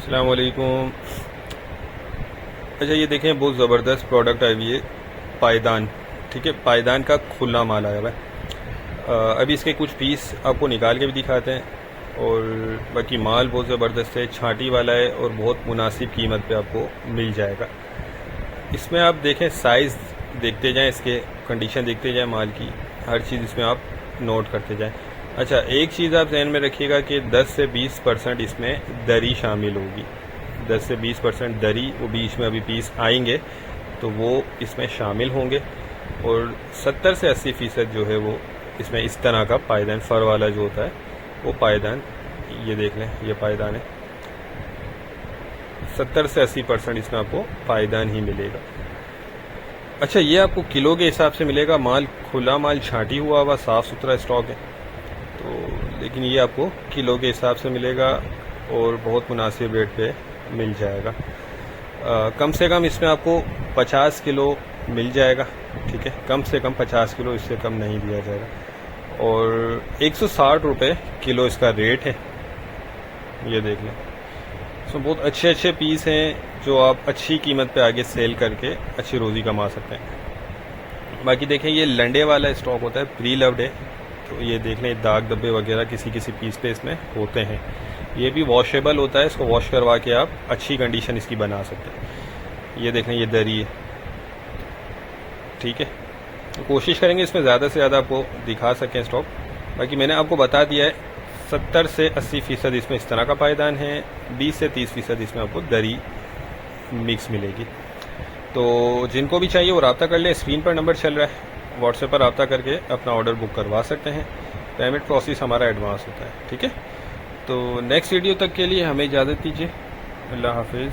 अस्सलाम वालेकुम। अच्छा, ये देखें बहुत ज़बरदस्त प्रोडक्ट आई हुई है, पायदान। ठीक है, पायदान का खुला माल आया हुआ है। अभी इसके कुछ पीस आपको निकाल के भी दिखाते हैं और बाकी माल बहुत ज़बरदस्त है, छांटी वाला है और बहुत मुनासिब कीमत पे आपको मिल जाएगा। इसमें आप देखें, साइज़ देखते जाएं, इसके कंडीशन देखते जाएं माल की, हर चीज़ इसमें आप नोट करते जाएं। अच्छा, एक चीज़ आप जहन में रखिएगा कि 10 से 20% इसमें दरी शामिल होगी। 10 से 20% दरी, वो बीच में अभी पीस आएंगे तो वो इसमें शामिल होंगे। और 70 से 80% जो है वो इसमें इस तरह का पायदान, फर वाला जो होता है वो पायदान, ये देख लें, ये पायदान है। 70 से 80% इसमें आपको पायदान ही मिलेगा। अच्छा, ये आपको किलो के हिसाब से मिलेगा। माल खुला माल, छांटी हुआ साफ़ सुथरा स्टॉक है तो, लेकिन ये आपको किलो के हिसाब से मिलेगा और बहुत मुनासिब रेट पे मिल जाएगा। कम से कम इसमें आपको 50 किलो मिल जाएगा। ठीक है, कम से कम 50 किलो, इससे कम नहीं दिया जाएगा। और 160 रुपये किलो इसका रेट है, ये देख लें। इसमें बहुत अच्छे अच्छे पीस हैं जो आप अच्छी कीमत पे आगे सेल करके अच्छी रोज़ी कमा सकते हैं। बाकी देखें, ये लंडे वाला स्टॉक होता है, प्री लव्ड है, तो ये देख लें, दाग धब्बे वगैरह किसी किसी पीस पे इसमें होते हैं। ये भी वॉशेबल होता है, इसको वॉश करवा के आप अच्छी कंडीशन इसकी बना सकते हैं। ये देख लें, ये दरी है। ठीक है, तो कोशिश करेंगे इसमें ज़्यादा से ज़्यादा आपको दिखा सकें स्टॉक। बाकी मैंने आपको बता दिया है, 70 से 80% इसमें इस तरह का पायदान है, 20 से 30% इसमें आपको दरी मिक्स मिलेगी। तो जिनको भी चाहिए वो रब्ता कर ले, स्क्रीन पर नंबर चल रहा है, व्हाट्सएप पर रब्ता करके अपना ऑर्डर बुक करवा सकते हैं। पेमेंट प्रोसेस हमारा एडवांस होता है। ठीक है, तो नेक्स्ट वीडियो तक के लिए हमें इजाज़त दीजिए। अल्लाह हाफिज़।